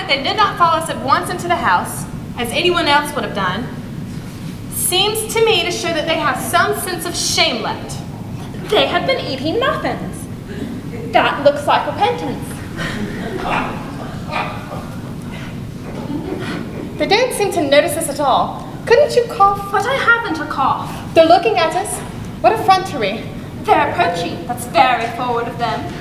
They did not follow us at once into the house, as anyone else would have done, seems to me to show that they have some sense of shame left. They have been eating muffins. That looks like repentance. They don't seem to notice us at all. Couldn't you cough? But I haven't a cough. They're looking at us. What effrontery. They're approaching. That's very forward of them.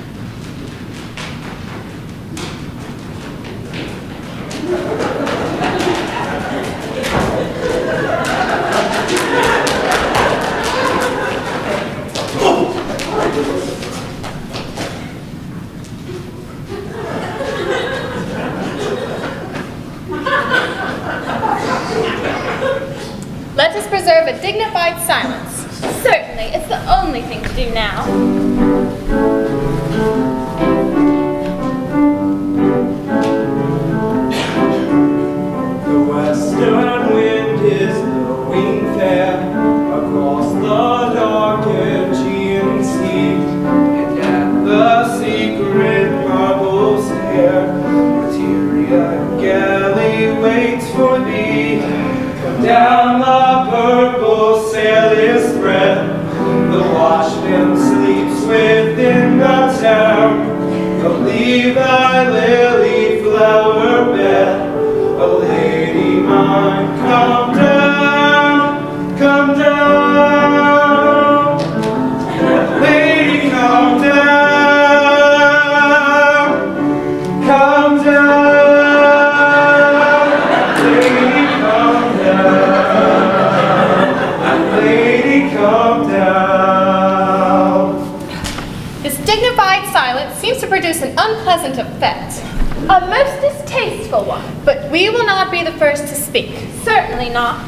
Let us preserve a dignified silence. Certainly, it's the only thing to do now. The western wind is blowing fair across the dark Aegean sea, and at the secret marble stair, the Tyrian galley waits for thee. Come down, the purple sail is spread, the watchman sleeps within the town. Come leave thy lily flower bed, oh lady mine, come down, come down. Lady, come down, come down. Lady, come down, lady, come down. This dignified silence seems to produce an unpleasant effect. A most distasteful one. But we will not be the first to speak. Certainly not.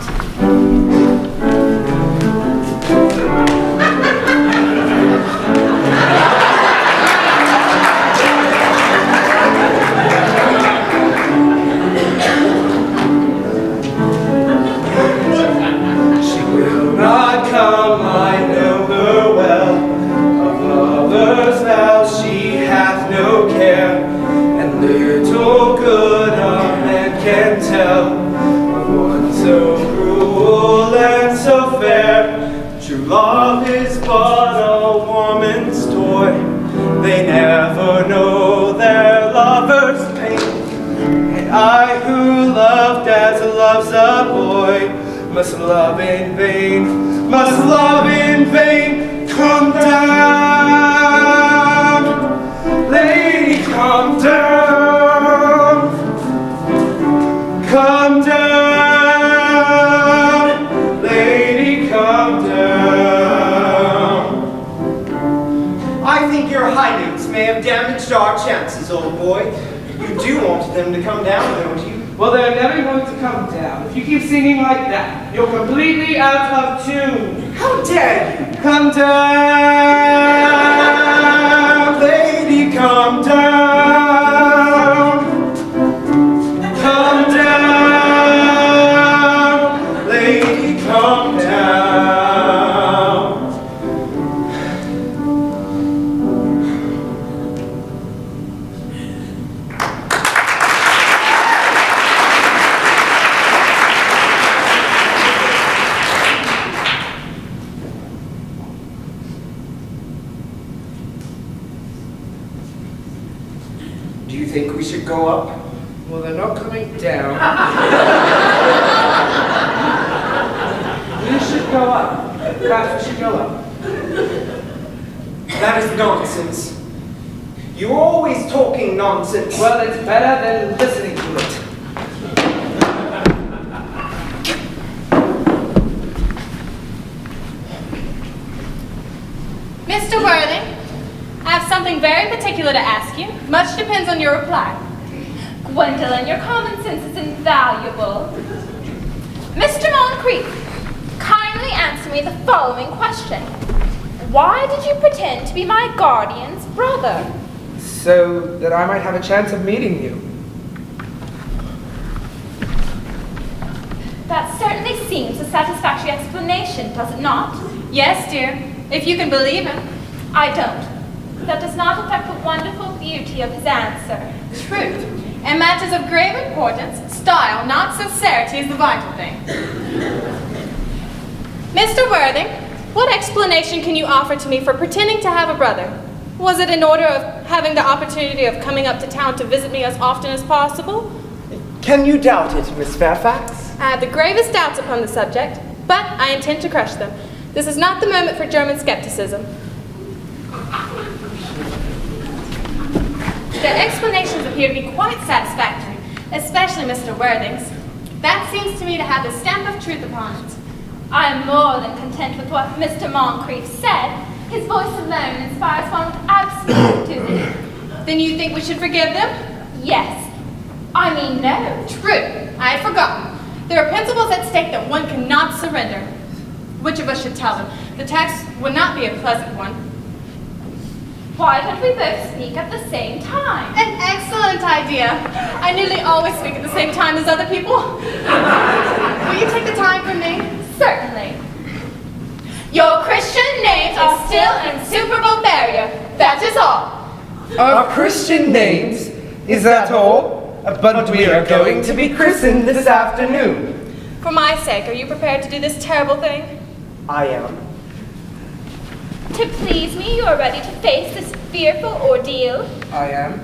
She will not come, I know her well. Of lovers' vows she hath no care, and little good a man can tell of one so cruel and so fair. True love is but a woman's toy. They never know their lover's pain. And I who loved as loves a boy must love in vain, must love in vain. Come down, lady, come down, come down, lady, come down. I think your high notes may have damaged our chances, old boy. You do want them to come down, don't you? Well, they're never going to come down. If you keep singing like that, you're completely out of tune. How dare you? Come down, lady, come down. Come down, lady, come down. Do you think we should go up? Well, they're not coming down. We should go up. Perhaps we should go up. That is nonsense. You're always talking nonsense. Well, it's better than listening to it. Mr. Worthing, I have something very particular to ask you. Much depends on your reply. Gwendolen, your common sense is invaluable. Mr. Moncrieff, kind kindly answer me the following question. Why did you pretend to be my guardian's brother? So that I might have a chance of meeting you. That certainly seems a satisfactory explanation, does it not? Yes, dear, if you can believe him. I don't. That does not affect the wonderful beauty of his answer. Truth. In matters of grave importance, style, not sincerity, is the vital thing. Mr. Worthing, what explanation can you offer to me for pretending to have a brother? Was it in order of having the opportunity of coming up to town to visit me as often as possible? Can you doubt it, Miss Fairfax? I have the gravest doubts upon the subject, but I intend to crush them. This is not the moment for German skepticism. The explanations appear to be quite satisfactory, especially Mr. Worthing's. That seems to me to have the stamp of truth upon it. I am more than content with what Mr. Moncrieff said. His voice alone inspires one with absolute enthusiasm. Then you think we should forgive them? Yes. I mean, no. True. I had forgotten. There are principles at stake that one cannot surrender. Which of us should tell them? The task would not be a pleasant one. Why don't we both speak at the same time? An excellent idea. I nearly always speak at the same time as other people. Will you take the time from me? Certainly. Your Christian names are still an insuperable barrier. That is all. Our Christian names? Is that all? But we are going to be christened this afternoon. For my sake, are you prepared to do this terrible thing? I am. To please me, you are ready to face this fearful ordeal? I am.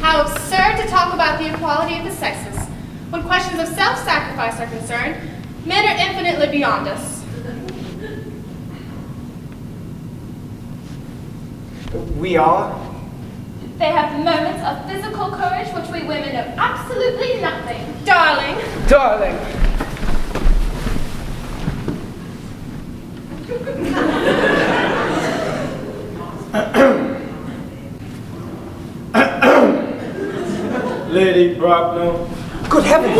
How absurd to talk about the equality of the sexes. When questions of self-sacrifice are concerned, men are infinitely beyond us. We are? They have moments of physical courage which we women know absolutely nothing. Darling. Darling. Lady Bracknell. Good heavens!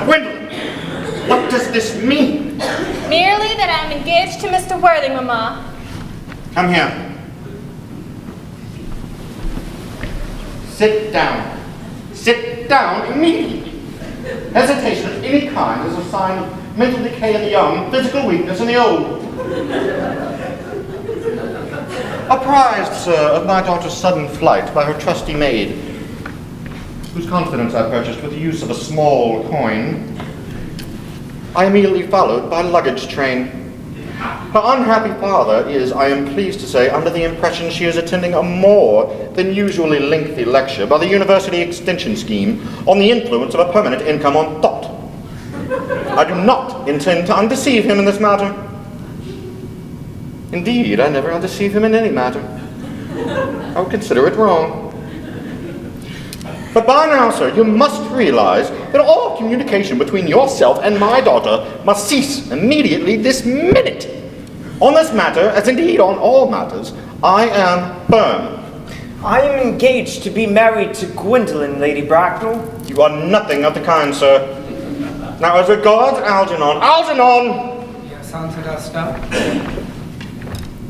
Gwendolen, what does this mean? Merely that I am engaged to Mr. Worthing, Mamma. Come here. Sit down. Sit down immediately. Hesitation of any kind is a sign of mental decay in the young, physical weakness in the old. Apprised, sir, of my daughter's sudden flight by her trusty maid, whose confidence I purchased with the use of a small coin, I immediately followed by luggage train. Her unhappy father is, I am pleased to say, under the impression she is attending a more than usually lengthy lecture by the University Extension Scheme on the influence of a permanent income on thought. I do not intend to undeceive him in this matter. Indeed, I never undeceive him in any matter. I would consider it wrong. But by now, sir, you must realize that all communication between yourself and my daughter must cease immediately this minute. On this matter, as indeed on all matters, I am firm. I am engaged to be married to Gwendolen, Lady Bracknell. You are nothing of the kind, sir. Now, as regards Algernon, Algernon! Yes, Aunt Augusta.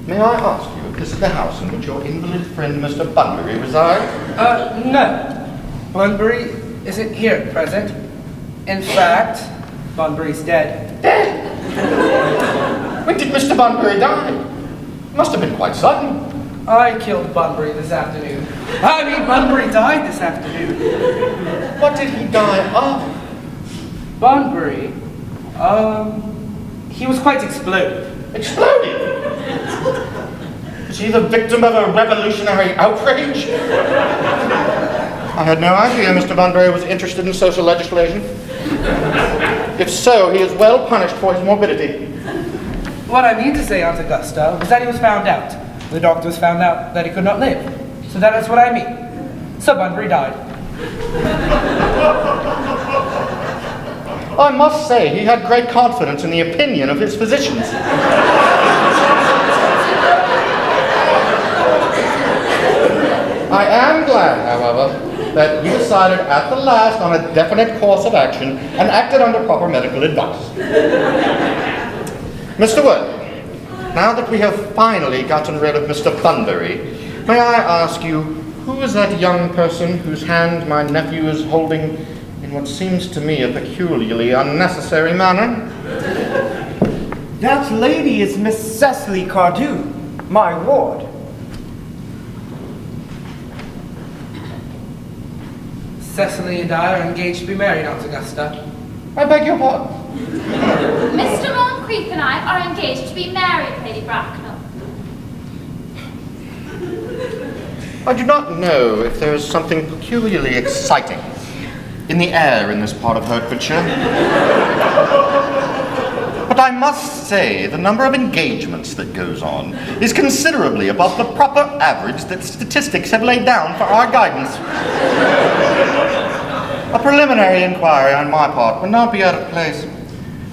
May I ask you if this is the house in which your invalid friend Mr. Bunbury resides? No. Bunbury isn't here at present. In fact, Bunbury's dead. Dead? When did Mr. Bunbury die? Must have been quite sudden. I killed Bunbury this afternoon. Bunbury died this afternoon. What did he die of? Bunbury? He was quite exploded. Exploded? Was he the victim of a revolutionary outrage? I had no idea Mr. Bunbury was interested in social legislation. If so, he is well punished for his morbidity. What I mean to say, Aunt Augusta, was that he was found out. The doctors found out that he could not live. So that is what I mean. So Bunbury died. I must say, he had great confidence in the opinion of his physicians. I am glad, however, that we decided at the last on a definite course of action and acted under proper medical advice. Mr. Worthing, now that we have finally gotten rid of Mr. Bunbury, may I ask you, who is that young person whose hand my nephew is holding in what seems to me a peculiarly unnecessary manner? That lady is Miss Cecily Cardew, my ward. Cecily and I are engaged to be married, Aunt Augusta. I beg your pardon. Mr. Moncrieff and I are engaged to be married, Lady Bracknell. I do not know if there is something peculiarly exciting in the air in this part of Hertfordshire. But I must say the number of engagements that goes on is considerably above the proper average that statistics have laid down for our guidance. A preliminary inquiry on my part would not be out of place.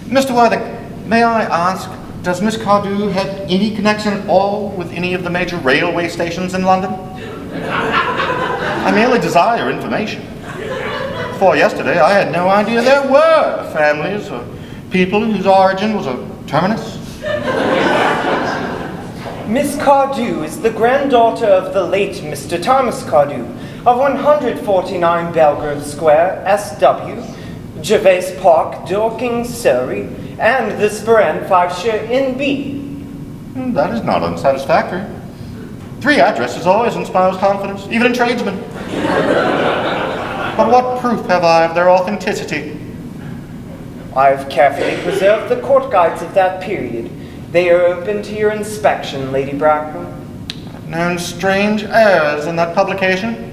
Mr. Worthing, may I ask, does Miss Cardew have any connection at all with any of the major railway stations in London? I merely desire information. Before yesterday, I had no idea there were families or people whose origin was a terminus. Miss Cardew is the granddaughter of the late Mr. Thomas Cardew of 149 Belgrave Square, SW, Gervais Park, Dorking, Surrey, and the Sporran, Fifeshire, NB. That is not unsatisfactory. 3 addresses always inspires confidence, even in tradesmen. But what proof have I of their authenticity? I have carefully preserved the court guides of that period. They are open to your inspection, Lady Bracknell. Known strange errors in that publication?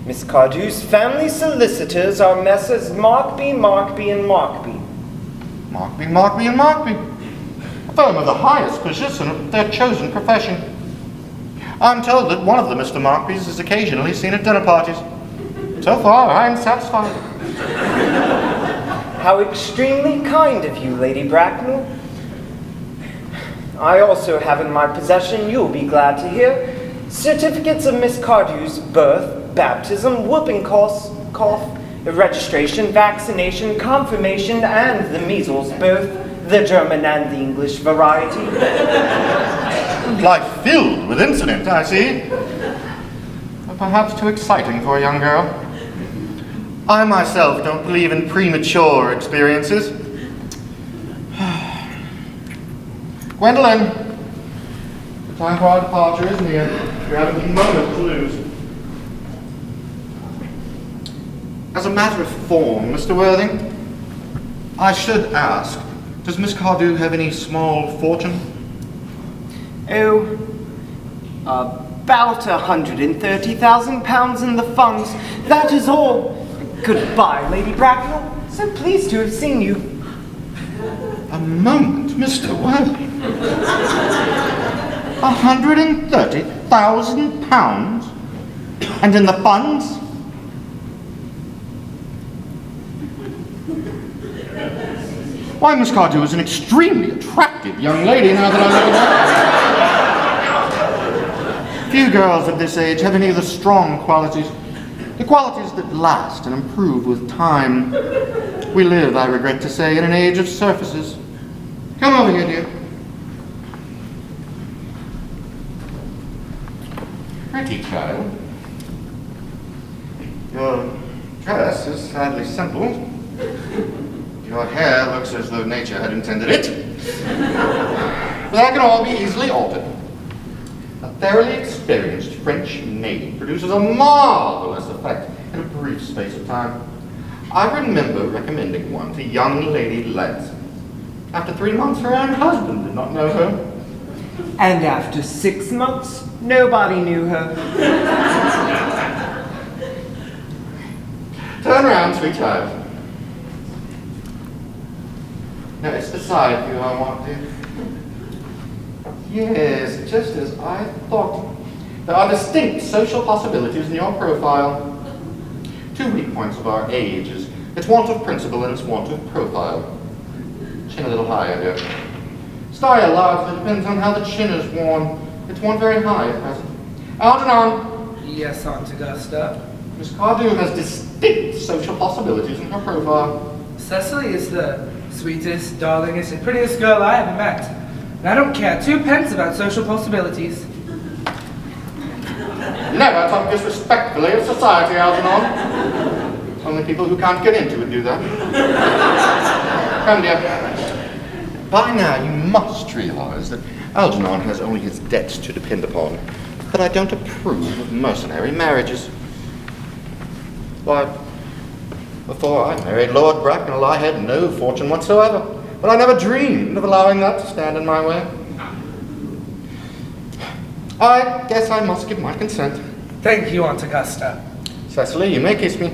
Miss Cardew's family solicitors are Messrs. Markby, Markby, and Markby. Markby, Markby, and Markby. A firm of the highest position of their chosen profession. I'm told that one of the Mr. Markbys is occasionally seen at dinner parties. So far, I am satisfied. How extremely kind of you, Lady Bracknell. I also have in my possession, you'll be glad to hear, certificates of Miss Cardew's birth, baptism, whooping cough, registration, vaccination, confirmation, and the measles, both the German and the English variety. Life filled with incident, I see. But perhaps too exciting for a young girl. I myself don't believe in premature experiences. Gwendolen, the time for our departure is near. We haven't a moment to lose. As a matter of form, Mr. Worthing, I should ask, does Miss Cardew have any small fortune? Oh, about £130,000 in the funds. That is all. Goodbye, Lady Bracknell. So pleased to have seen you. A moment, Mr. Worthing. £130,000? And in the funds? Why, Miss Cardew is an extremely attractive young lady now that I look at her. Few girls of this age have any of the strong qualities. The qualities that last and improve with time. We live, I regret to say, in an age of surfaces. Come over here, dear. Pretty child. Your dress is sadly simple. Your hair looks as though nature had intended it. But that can all be easily altered. A thoroughly experienced French maid produces a marvelous effect in a brief space of time. I remember recommending one to young Lady Les. After 3 months, her own husband did not know her. And after 6 months, nobody knew her. Turn around, sweet child. No, it's the side view I want to. Yes, just as I thought. There are distinct social possibilities in your profile. 2 weak points of our age is its want of principle and its want of profile. Chin a little higher, dear. Style largely depends on how the chin is worn. It's worn very high at present. Algernon! Yes, Aunt Augusta. Miss Cardew has distinct social possibilities in her profile. Cecily is the sweetest, darlingest, and prettiest girl I ever met. And I don't care 2 pence about social possibilities. Never talk disrespectfully of society, Algernon. Only people who can't get into it do that. Come, dear. By now, you must realize that Algernon has only his debts to depend upon. But I don't approve of mercenary marriages. Why, before I married Lord Bracknell, I had no fortune whatsoever. But I never dreamed of allowing that to stand in my way. I guess I must give my consent. Thank you, Aunt Augusta. Cecily, you may kiss me.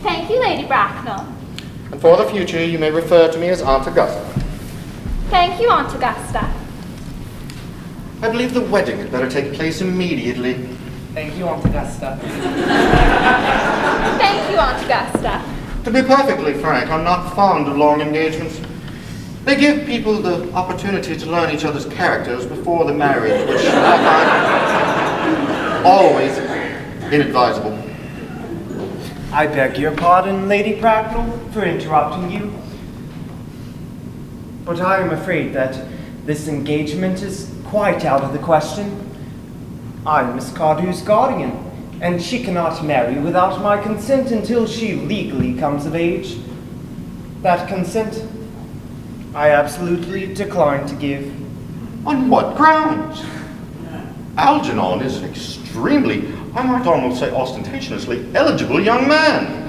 Thank you, Lady Bracknell. And for the future, you may refer to me as Aunt Augusta. Thank you, Aunt Augusta. I believe the wedding had better take place immediately. Thank you, Aunt Augusta. Thank you, Aunt Augusta. To be perfectly frank, I'm not fond of long engagements. They give people the opportunity to learn each other's characters before the marriage, which I find always inadvisable. I beg your pardon, Lady Bracknell, for interrupting you. But I am afraid that this engagement is quite out of the question. I'm Miss Cardew's guardian, and she cannot marry without my consent until she legally comes of age. That consent, I absolutely decline to give. On what grounds? Algernon is an extremely, I might almost say ostentatiously, eligible young man.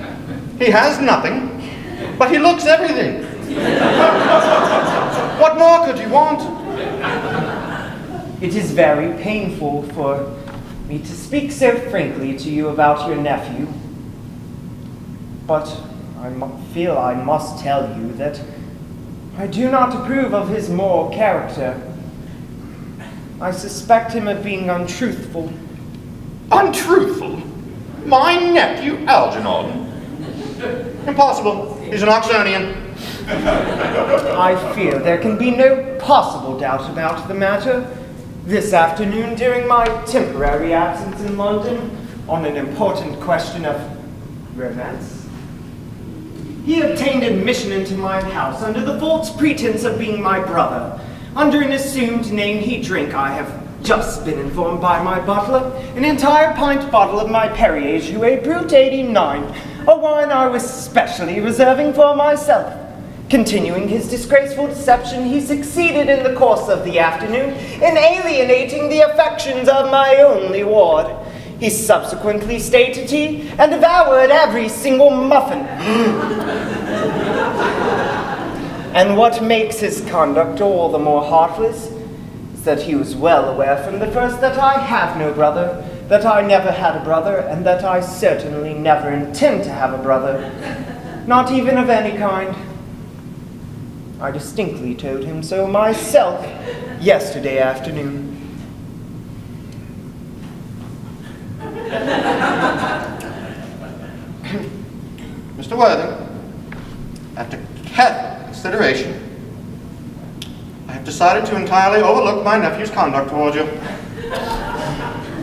He has nothing, but he looks everything. What more could you want? It is very painful for me to speak so frankly to you about your nephew, but I feel I must tell you that I do not approve of his moral character. I suspect him of being untruthful. Untruthful? My nephew, Algernon? Impossible. He's an Oxonian. I fear there can be no possible doubt about the matter. This afternoon, during my temporary absence in London, on an important question of romance, he obtained admission into my house under the false pretense of being my brother. Under an assumed name he drank, I have just been informed by my butler, an entire pint bottle of my Perrier Jouet Brut 89, a wine I was specially reserving for myself. Continuing his disgraceful deception, he succeeded in the course of the afternoon in alienating the affections of my only ward. He subsequently stayed to tea and devoured every single muffin. And what makes his conduct all the more heartless is that he was well aware from the first that I have no brother, that I never had a brother, and that I certainly never intend to have a brother, not even of any kind. I distinctly told him so myself yesterday afternoon. Mr. Worthing, after careful consideration, I have decided to entirely overlook my nephew's conduct towards you.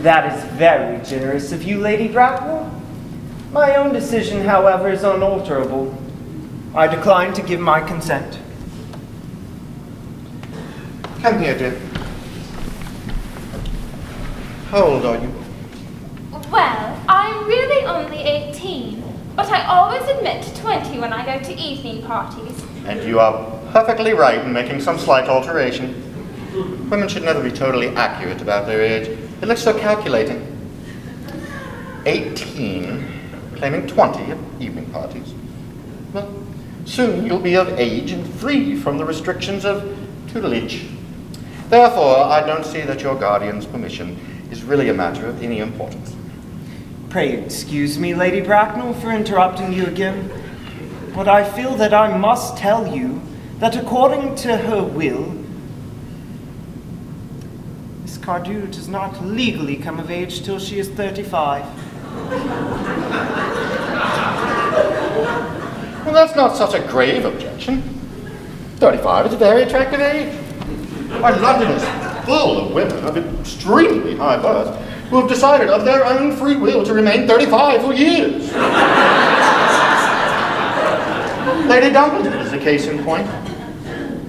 That is very generous of you, Lady Bracknell. My own decision, however, is unalterable. I decline to give my consent. Come here, dear. How old are you? Well, I'm really only 18, but I always admit to 20 when I go to evening parties. And you are perfectly right in making some slight alteration. Women should never be totally accurate about their age. It looks so calculating. 18, claiming 20 at evening parties. Well, soon you'll be of age and free from the restrictions of tutelage. Therefore, I don't see that your guardian's permission is really a matter of any importance. Pray excuse me, Lady Bracknell, for interrupting you again, but I feel that I must tell you that according to her will, Miss Cardew does not legally come of age till she is 35. Well, that's not such a grave objection. 35 is a very attractive age. Why, London is full of women of extremely high birth who who have decided of their own free will to remain 35 for years. Lady Dumbledore is a case in point.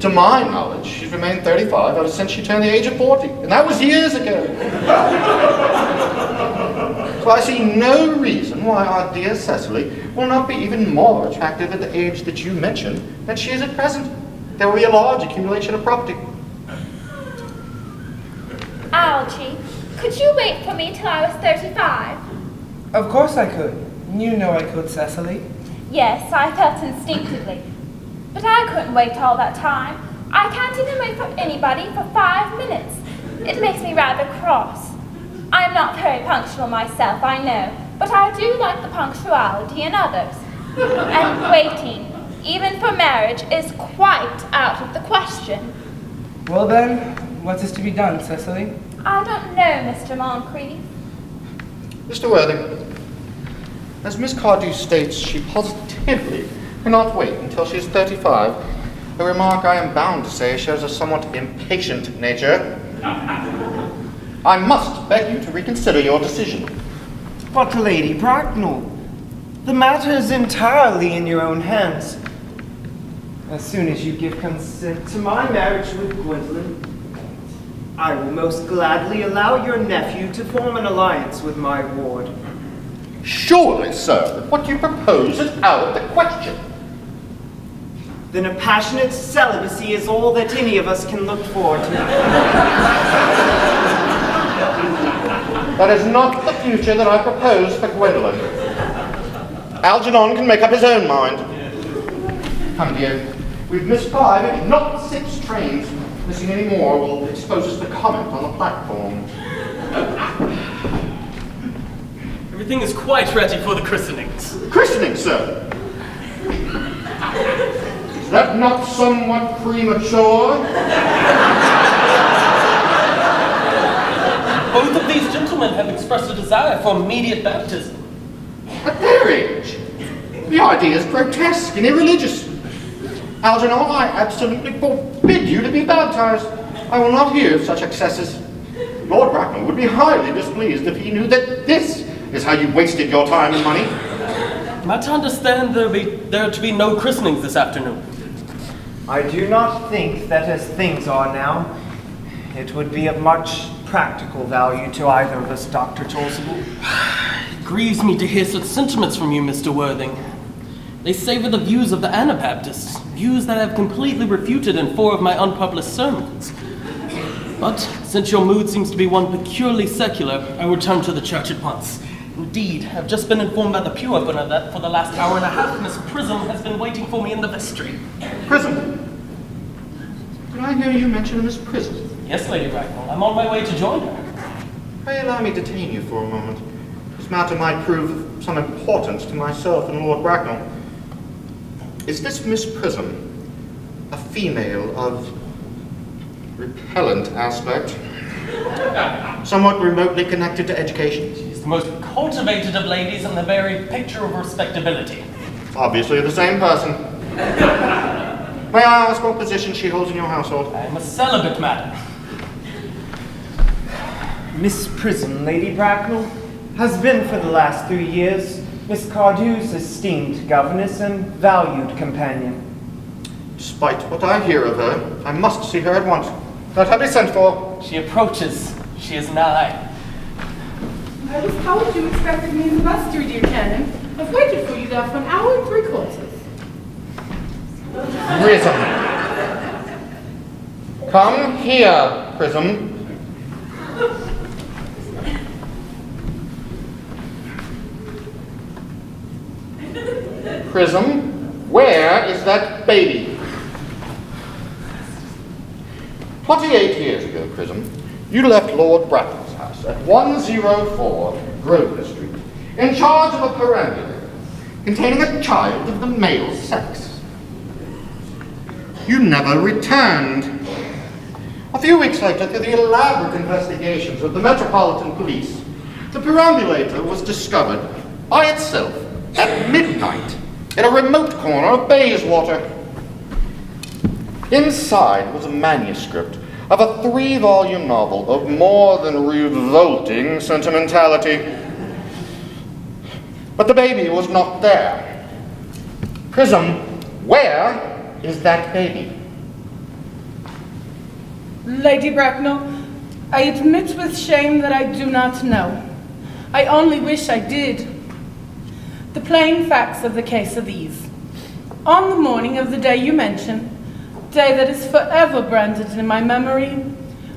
To my knowledge, she's remained 35 ever since she turned the age of 40, and that was years ago. So I see no reason why our dear Cecily will not be even more attractive at the age that you mentioned than she is at present. There will be a large accumulation of property. Algie, could you wait for me till I was 35? Of course I could. You know I could, Cecily. Yes, I felt instinctively. But I couldn't wait all that time. I can't even wait for anybody for 5 minutes. It makes me rather cross. I'm not very punctual myself, I know, but I do like the punctuality in others. And waiting, even for marriage, is quite out of the question. Well then, what is to be done, Cecily? I don't know, Mr. Moncrieff. Mr. Worthing, as Miss Cardew states, she positively cannot wait until she is 35. A remark I am bound to say shows a somewhat impatient nature. I must beg you to reconsider your decision. But Lady Bracknell, the matter is entirely in your own hands. As soon as you give consent to my marriage with Gwendolen, I will most gladly allow your nephew to form an alliance with my ward. Surely, sir, that what you propose is out of the question. Then a passionate celibacy is all that any of us can look forward to. That is not the future that I propose for Gwendolen. Algernon can make up his own mind. Come, dear. We've missed 5, if not 6 trains. Missing any more will expose us to comment on the platform. Everything is quite ready for the christenings. Christening, sir? Is that not somewhat premature? Both of these gentlemen have expressed a desire for immediate baptism. At their age? The idea is grotesque and irreligious. Algernon, I absolutely forbid you to be baptized. I will not hear of such excesses. Lord Bracknell would be highly displeased if he knew that this is how you wasted your time and money. Am I to understand there are to be no christenings this afternoon? I do not think that as things are now, it would be of much practical value to either of us, Dr. Chasuble. It grieves me to hear such sentiments from you, Mr. Worthing. They savor the views of the Anabaptists, views that I have completely refuted in 4 of my unpublished sermons. But since your mood seems to be one peculiarly secular, I return to the church at once. Indeed, I've just been informed by the pew opener that for the last hour and a half, Miss Prism has been waiting for me in the vestry. Prism? Did I hear you mention Miss Prism? Yes, Lady Bracknell. I'm on my way to join her. Pray allow me to detain you for a moment. This matter might prove of some importance to myself and Lord Bracknell. Is this Miss Prism a female of repellent aspect? Somewhat remotely connected to education? She's the most cultivated of ladies and the very picture of respectability. Obviously the same person. May I ask what position she holds in your household? I am a celibate, madam. Miss Prism, Lady Bracknell, has been for the last 3 years Miss Cardew's esteemed governess and valued companion. Despite what I hear of her, I must see her at once. Let her be sent for. She approaches. She is nigh. I was told you expected me in the vestry, dear Canon. I've waited for you there for 1 hour and 3/4. Prism. Come here, Prism. Prism, where is that baby? 28 years ago, Prism, you left Lord Bracknell's house at 104 Grosvenor Street in charge of a perambulator containing a child of the male sex. You never returned. A few weeks later, through the elaborate investigations of the Metropolitan Police, the perambulator was discovered by itself at midnight in a remote corner of Bayswater. Inside was a manuscript of a 3-volume novel of more than revolting sentimentality. But the baby was not there. Prism, where is that baby? Lady Bracknell, I admit with shame that I do not know. I only wish I did. The plain facts of the case are these. On the morning of the day you mention, day that is forever branded in my memory,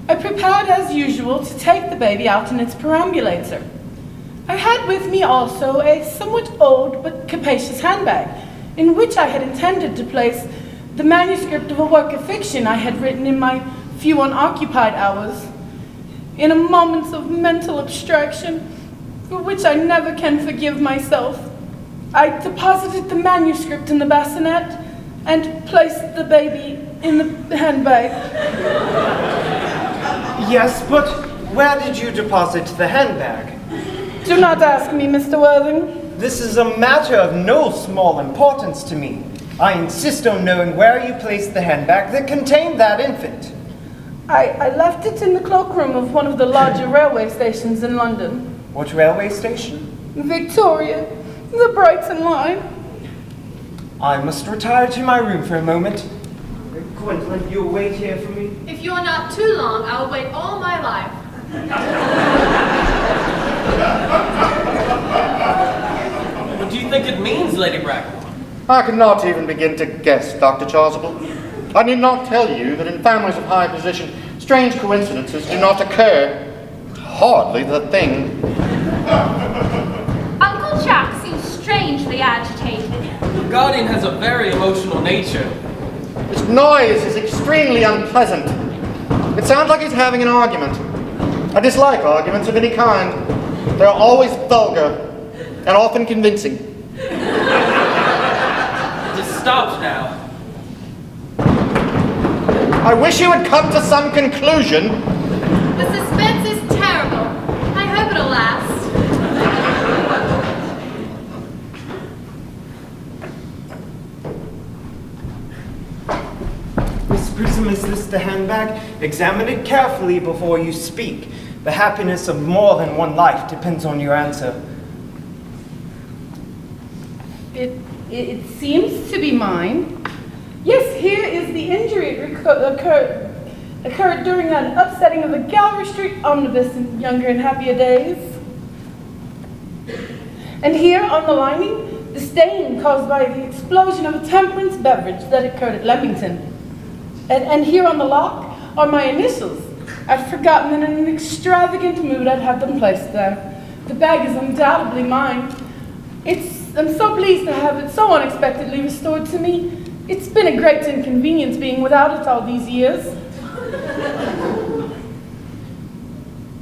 I prepared as usual to take the baby out in its perambulator. I had with me also a somewhat old but capacious handbag, in which I had intended to place the manuscript of a work of fiction I had written in my few unoccupied hours. In a moment of mental abstraction, for which I never can forgive myself, I deposited the manuscript in the bassinet and placed the baby in the handbag. Yes, but where did you deposit the handbag? Do not ask me, Mr. Worthing. This is a matter of no small importance to me. I insist on knowing where you placed the handbag that contained that infant. I left it in the cloakroom of one of the larger railway stations in London. What railway station? Victoria, the Brighton line. I must retire to my room for a moment. Gwendolen, you'll wait here for me? If you are not too long, I will wait all my life. What do you think it means, Lady Bracknell? I cannot even begin to guess, Dr. Chasuble. I need not tell you that in families of high position, strange coincidences do not occur. Hardly the thing. Uncle Jack seems strangely agitated. The Guardian has a very emotional nature. His noise is extremely unpleasant. It sounds like he's having an argument. I dislike arguments of any kind. They are always vulgar and often convincing. Just stop now. I wish you would come to some conclusion. The suspense is terrible. I hope it'll last. Miss Prism, is this the handbag? Examine it carefully before you speak. The happiness of more than one life depends on your answer. It seems to be mine. Yes, here is the injury. It occurred during an upsetting of the Gallery Street omnibus in younger and happier days. And here on the lining, the stain caused by the explosion of a temperance beverage that occurred at Leamington. And here on the lock are my initials. I'd forgotten that in an extravagant mood I'd have them placed there. The bag is undoubtedly mine. I'm so pleased to have it so unexpectedly restored to me. It's been a great inconvenience being without it all these years.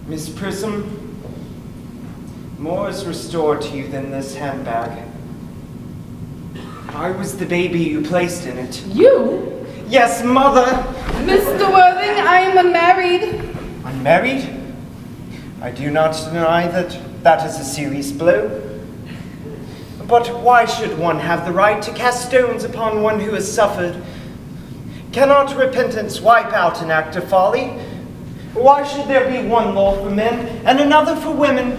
Miss Prism, more is restored to you than this handbag. I was the baby you placed in it. You? Yes, Mother! Mr. Worthing, I am unmarried. Unmarried? I do not deny that is a serious blow. But why should one have the right to cast stones upon one who has suffered? Cannot repentance wipe out an act of folly? Why should there be one law for men and another for women?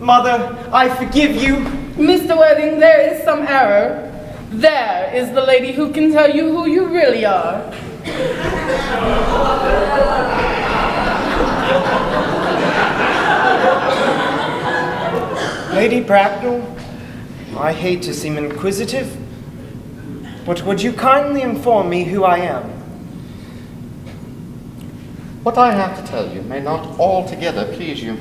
Mother, I forgive you. Mr. Worthing, there is some error. There is the lady who can tell you who you really are. Lady Bracknell, I hate to seem inquisitive, but would you kindly inform me who I am? What I have to tell you may not altogether please you.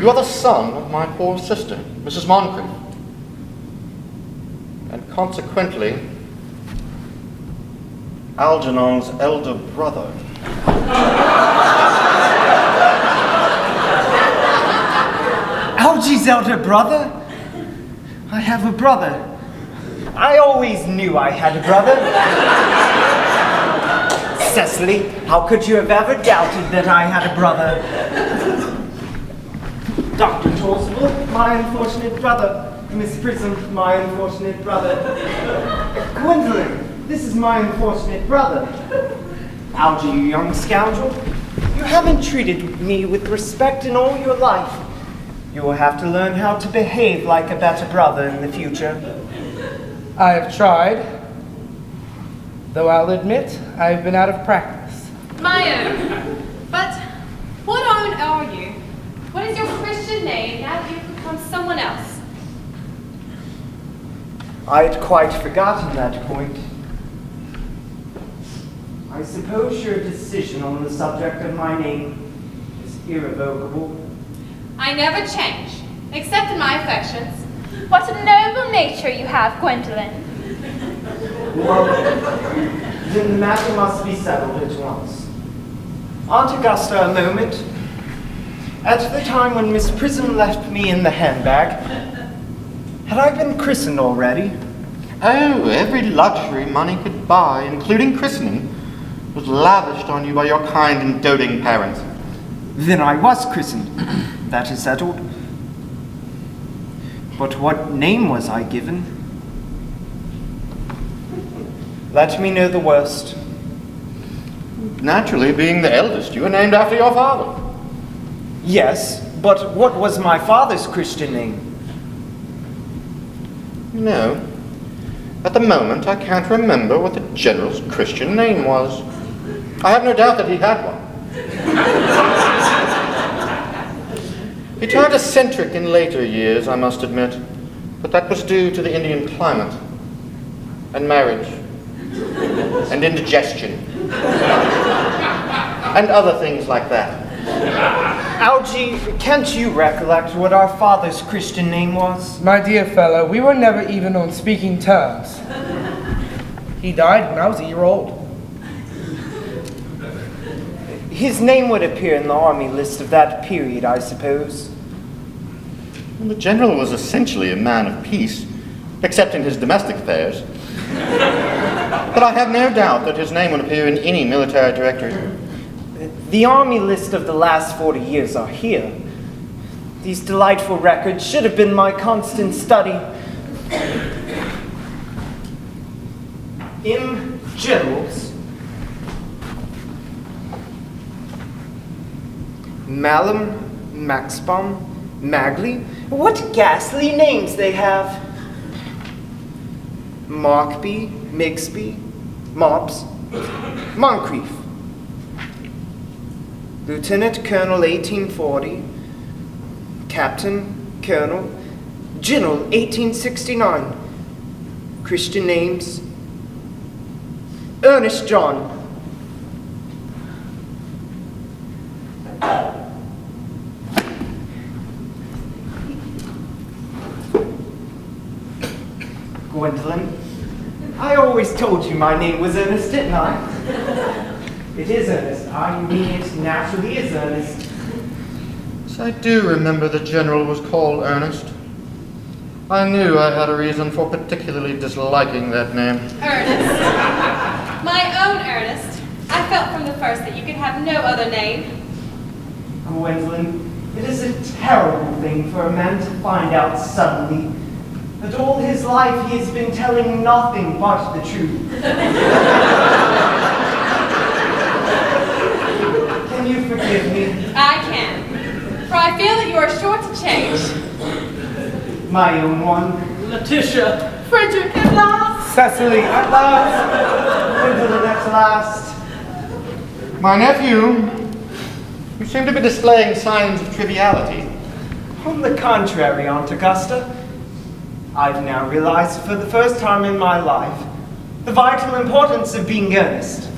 You are the son of my poor sister, Mrs. Moncrieff, and consequently, Algernon's elder brother. Algy's elder brother? I have a brother. I always knew I had a brother. Cecily, how could you have ever doubted that I had a brother? Dr. Chasuble, my unfortunate brother. Miss Prism, my unfortunate brother. Gwendolen, This is my unfortunate brother. Algy, you young scoundrel. You haven't treated me with respect in all your life. You will have to learn how to behave like a better brother in the future. I have tried, though I'll admit I have been out of practice. My own. But what own are you? What is your Christian name now that you've become someone else? I had quite forgotten that point. I suppose your decision on the subject of my name is irrevocable. I never change, except in my affections. What a noble nature you have, Gwendolen. Well, then the matter must be settled at once. Aunt Augusta, a moment. At the time when Miss Prism left me in the handbag, had I been christened already? Oh, every luxury money could buy, including christening, was lavished on you by your kind and doting parents. Then I was christened. That is settled. But what name was I given? Let me know the worst. Naturally, being the eldest, you were named after your father. Yes, but what was my father's Christian name? No. At the moment, I can't remember what the General's Christian name was. I have no doubt that he had one. He turned eccentric in later years, I must admit, but that was due to the Indian climate, and marriage, and indigestion, and other things like that. Algy, can't you recollect what our father's Christian name was? My dear fellow, we were never even on speaking terms. He died when I was a year old. His name would appear in the army list of that period, I suppose. The General was essentially a man of peace, except in his domestic affairs. But I have no doubt that his name would appear in any military directory. The army list of the last 40 years are here. These delightful records should have been my constant study. In generals, Malum, Maxbaum, Magley. What ghastly names they have. Markby, Migsby, Mobs, Moncrieff. Lieutenant Colonel 1840, Captain, Colonel, General 1869. Christian names, Earnest John. Gwendolen, I always told you my name was Earnest, didn't I? It is Earnest. I mean, it naturally is Earnest. Yes, I do remember the General was called Ernest. I knew I had a reason for particularly disliking that name. Ernest. My own Ernest. I felt from the first that you could have no other name. Gwendolen, it is a terrible thing for a man to find out suddenly that all his life he has been telling nothing but the truth. Can you forgive me? I can. For I feel that you are sure to change. My own one. Letitia. Frederick, at last. Cecily, at last. Gwendolen, at last. My nephew, you seem to be displaying signs of triviality. On the contrary, Aunt Augusta, I've now realized for the first time in my life the vital importance of being earnest.